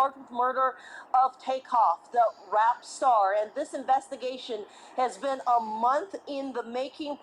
charged with murder of Takeoff, the rap star. And this investigation has been a month in the making.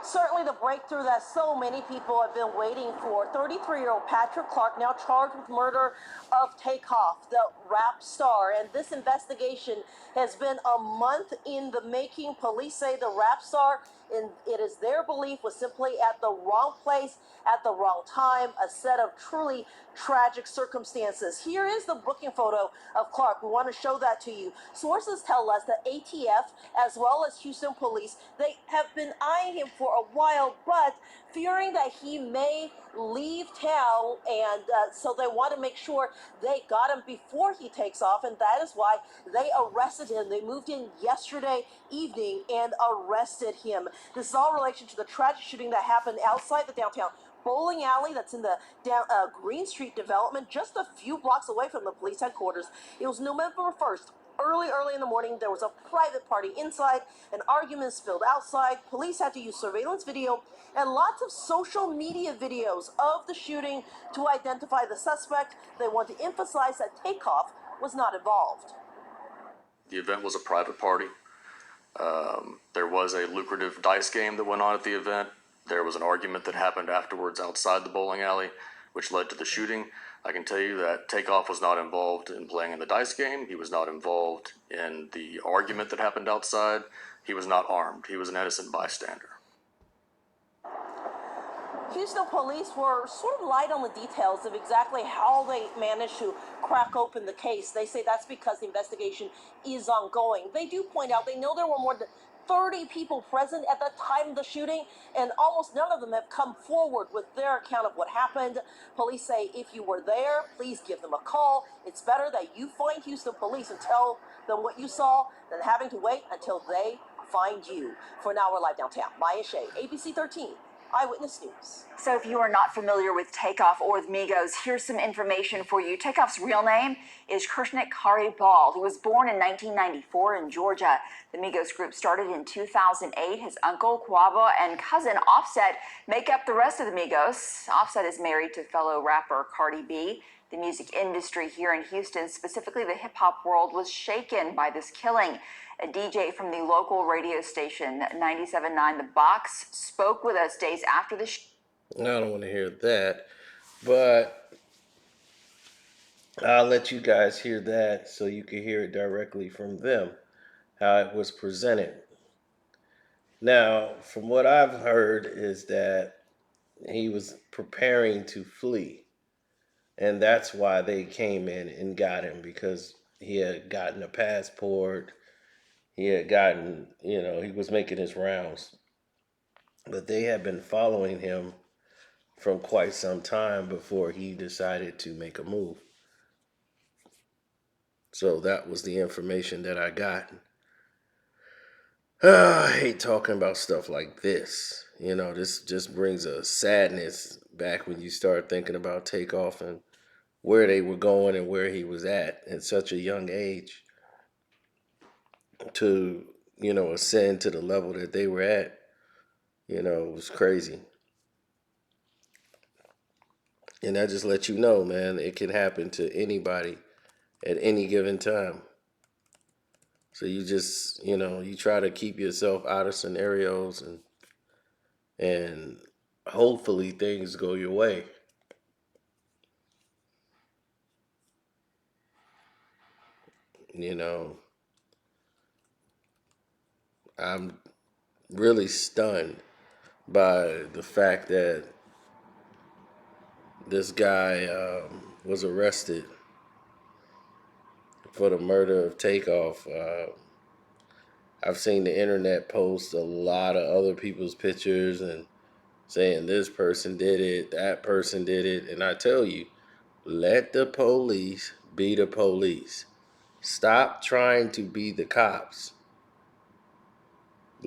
Certainly the breakthrough that so many people have been waiting for. 33-year-old Patrick Clark now charged with murder of Takeoff, the rap star. And this investigation has been a month in the making. Police say the rap star, and it is their belief, was simply at the wrong place at the wrong time, a set of truly tragic circumstances. Here is the booking photo of Clark. We want to show that to you. Sources tell us that ATF, as well as Houston police, they have been eyeing him for a while, but fearing that he may leave town, and so they want to make sure they got him before he takes off, and that is why they arrested him. They moved in yesterday evening and arrested him. This is all in relation to the tragic shooting that happened outside the downtown bowling alley that's in the Green Street development, just a few blocks away from the police headquarters. It was November 1st. Early in the morning, there was a private party inside, an argument spilled outside. Police had to use surveillance video and lots of social media videos of the shooting to identify the suspect. They want to emphasize that Takeoff was not involved. The event was a private party. There was a lucrative dice game that went on at the event. There was an argument that happened afterwards outside the bowling alley, which led to the shooting. I can tell you that Takeoff was not involved in playing in the dice game. He was not involved in the argument that happened outside. He was not armed. He was an innocent bystander. Houston police were sort of light on the details of exactly how they managed to crack open the case. They say that's because the investigation is ongoing. They do point out they know there were more than 30 people present at the time of the shooting, and almost none of them have come forward with their account of what happened. Police say if you were there, please give them a call. It's better that you find Houston police and tell them what you saw than having to wait until they find you. For now, we're live downtown. Maya Shea, ABC 13. Eyewitness News. So if you are not familiar with Takeoff or with Migos, here's some information for you. Takeoff's real name is Krishnik Hari Bal. He was born in 1994 in Georgia. The Migos group started in 2008. His uncle, Quavo, and cousin Offset make up the rest of the Migos. Offset is married to fellow rapper Cardi B. The music industry here in Houston, specifically the hip-hop world, was shaken by this killing. A DJ from the local radio station 97.9 The Box spoke with us days after the I don't want to hear that, but I'll let you guys hear that so you can hear it directly from them, how it was presented. Now, from what I've heard is that he was preparing to flee, and that's why they came in and got him, because he had gotten a passport. He had gotten, he was making his rounds. But they had been following him from quite some time before he decided to make a move. So that was the information that I got. I hate talking about stuff like this. This just brings a sadness back when you start thinking about Takeoff and where they were going and where he was at such a young age. To, ascend to the level that they were at, it was crazy. And I just let you know, man, it can happen to anybody at any given time. So you just, you try to keep yourself out of scenarios and hopefully things go your way. I'm really stunned by the fact that this guy was arrested for the murder of Takeoff. I've seen the internet post a lot of other people's pictures and saying this person did it, that person did it. And I tell you, let the police be the police. Stop trying to be the cops.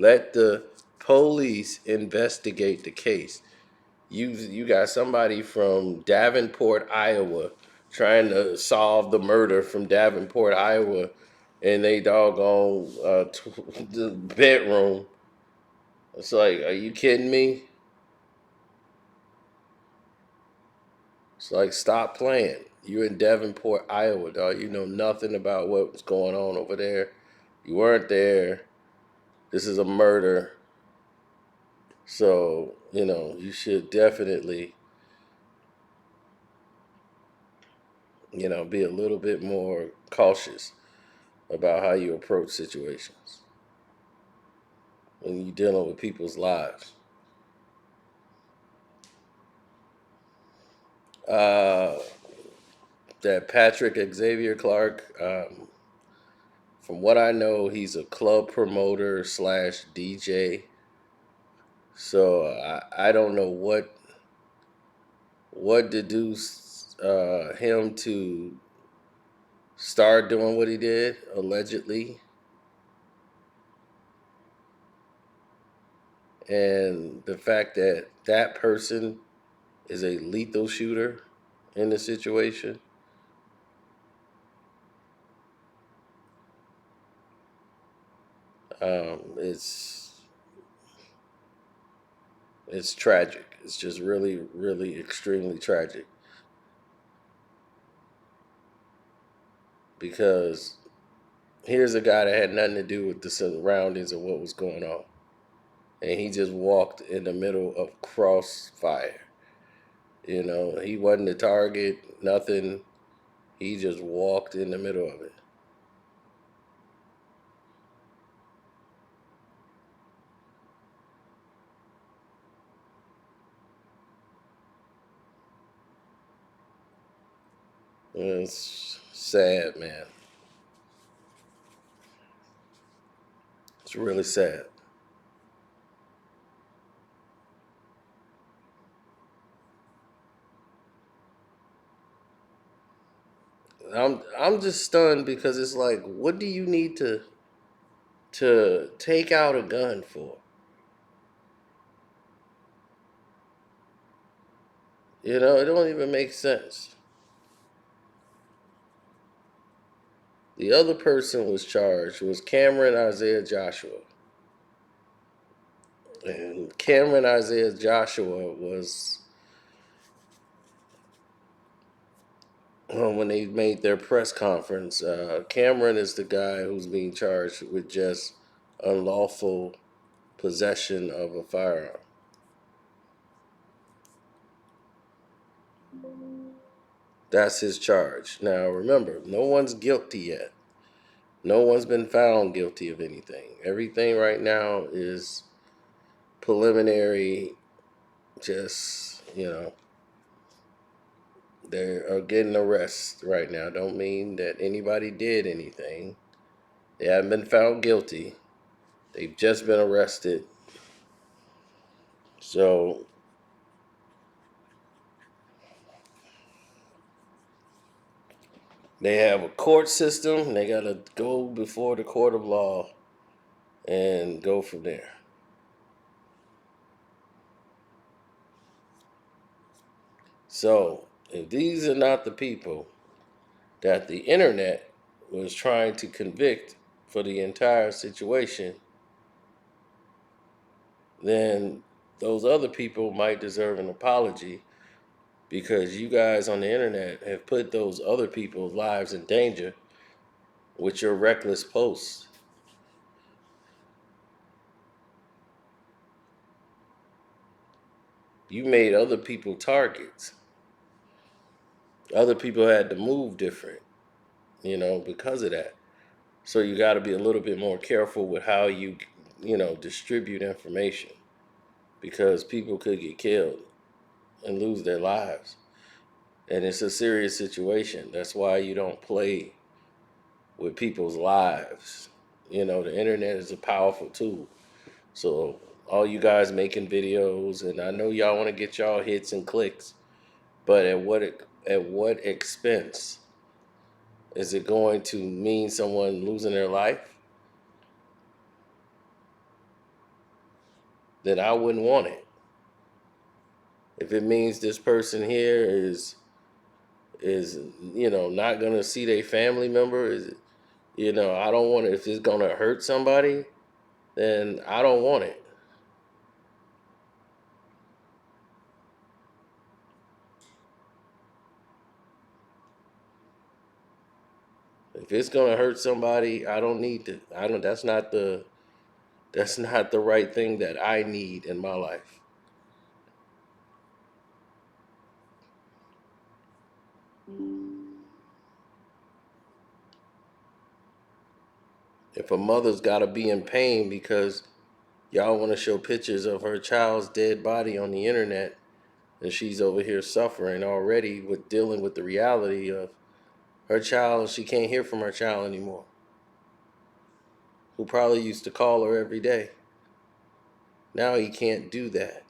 Let the police investigate the case. You got somebody from Davenport, Iowa, trying to solve the murder from Davenport, Iowa, in they doggone the bedroom. It's like, are you kidding me? It's like, stop playing. You're in Davenport, Iowa, dog. You know nothing about what's going on over there. You weren't there. This is a murder. So, you should definitely, be a little bit more cautious about how you approach situations when you're dealing with people's lives. Uh, that Patrick Xavier Clark, from what I know, he's a club promoter slash DJ. So I don't know what deduced him to start doing what he did, allegedly. And the fact that that person is a lethal shooter in the situation, it's tragic. It's just really, really extremely tragic because here's a guy that had nothing to do with the surroundings of what was going on, and he just walked in the middle of crossfire. He wasn't the target, nothing. He just walked in the middle of it. It's sad, man. It's really sad. I'm just stunned because it's like, what do you need to take out a gun for? It don't even make sense. The other person was charged was Cameron Isaiah Joshua. And Cameron Isaiah Joshua was, when they made their press conference, Cameron is the guy who's being charged with just unlawful possession of a firearm. That's his charge. Now, remember, no one's guilty yet. No one's been found guilty of anything. Everything right now is preliminary, just, they are getting arrested right now. Don't mean that anybody did anything. They haven't been found guilty. They've just been arrested. So they have a court system. They got to go before the court of law and go from there. So if these are not the people that the internet was trying to convict for the entire situation, then those other people might deserve an apology because you guys on the internet have put those other people's lives in danger with your reckless posts. You made other people targets. Other people had to move different, because of that. So you got to be a little bit more careful with how you, distribute information because people could get killed and lose their lives. And it's a serious situation. That's why you don't play with people's lives. The internet is a powerful tool. So all you guys making videos, and I know y'all want to get y'all hits and clicks, but at what expense? Is it going to mean someone losing their life? Then I wouldn't want it. If it means this person here is not gonna see their family member, I don't want it. If it's gonna hurt somebody, then I don't want it. If it's gonna hurt somebody, I don't need to. I don't. That's not the right thing that I need in my life. If a mother's got to be in pain because y'all want to show pictures of her child's dead body on the internet, and she's over here suffering already with dealing with the reality of her child, she can't hear from her child anymore, who probably used to call her every day. Now he can't do that.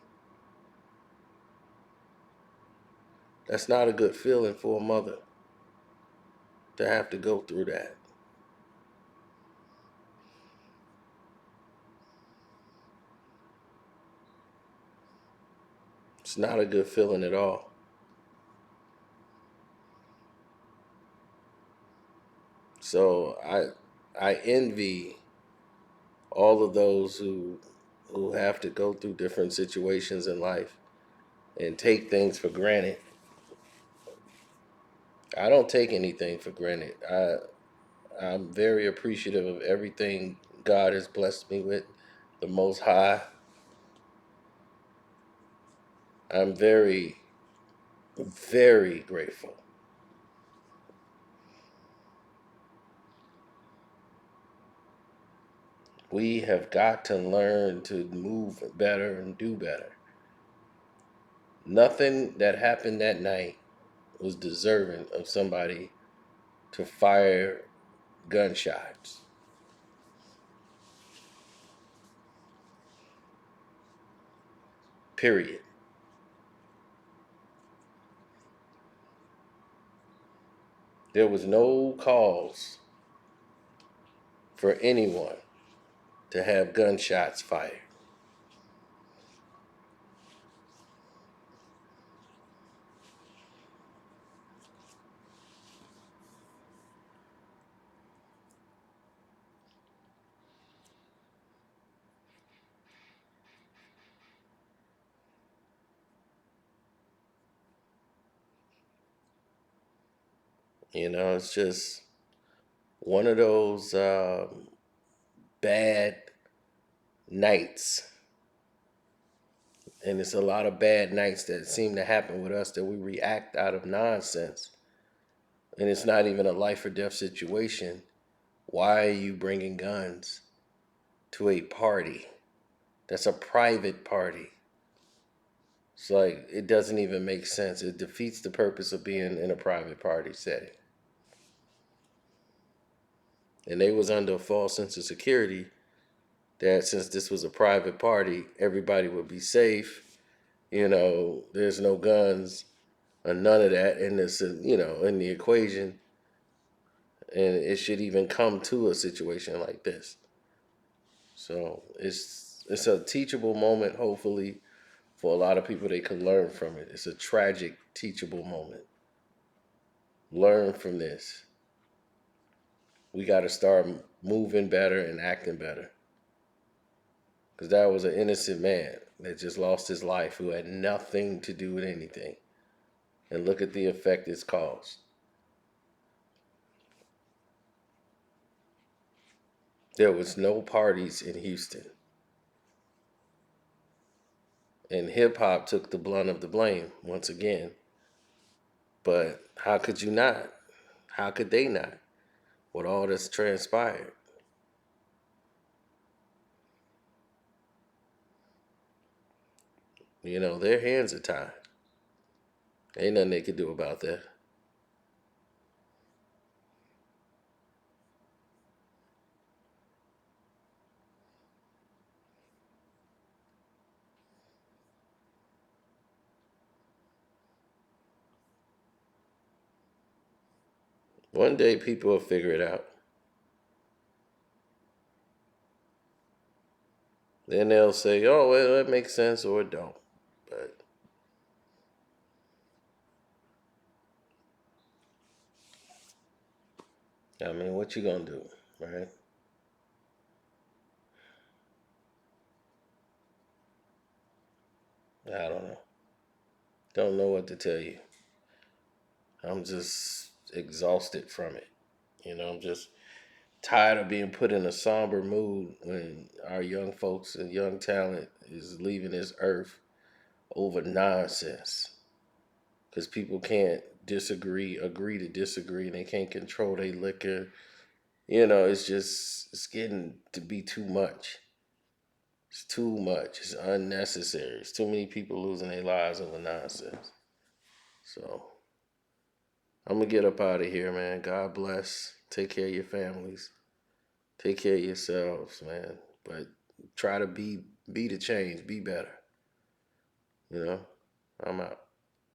That's not a good feeling for a mother to have to go through that. It's not a good feeling at all. So I envy all of those who have to go through different situations in life and take things for granted. I don't take anything for granted. I'm very appreciative of everything God has blessed me with, the Most High. I'm very, very grateful. We have got to learn to move better and do better. Nothing that happened that night was deserving of somebody to fire gunshots. Period. There was no cause for anyone to have gunshots fired. It's just one of those bad nights. And it's a lot of bad nights that seem to happen with us that we react out of nonsense. And it's not even a life or death situation. Why are you bringing guns to a party? That's a private party. It's like, it doesn't even make sense. It defeats the purpose of being in a private party setting. And they was under a false sense of security that since this was a private party, everybody would be safe. There's no guns or none of that in this, in the equation. And it should even come to a situation like this. So it's a teachable moment, hopefully, for a lot of people. They could learn from it. It's a tragic, teachable moment. Learn from this. We got to start moving better and acting better. Because that was an innocent man that just lost his life who had nothing to do with anything. And look at the effect it's caused. There was no parties in Houston. And hip hop took the blunt of the blame once again. But how could you not? How could they not? With all that's transpired. Their hands are tied. Ain't nothing they could do about that. One day people will figure it out. Then they'll say, oh, well, that makes sense, or it don't. But I mean, what you gonna do, right? I don't know. Don't know what to tell you. I'm just exhausted from it. I'm just tired of being put in a somber mood when our young folks and young talent is leaving this earth over nonsense. Because people can't agree to disagree, and they can't control their liquor. It's getting to be too much. It's too much. It's unnecessary. It's too many people losing their lives over nonsense. So I'm gonna get up out of here, man. God bless. Take care of your families. Take care of yourselves, man. But try to be the change. Be better. I'm out.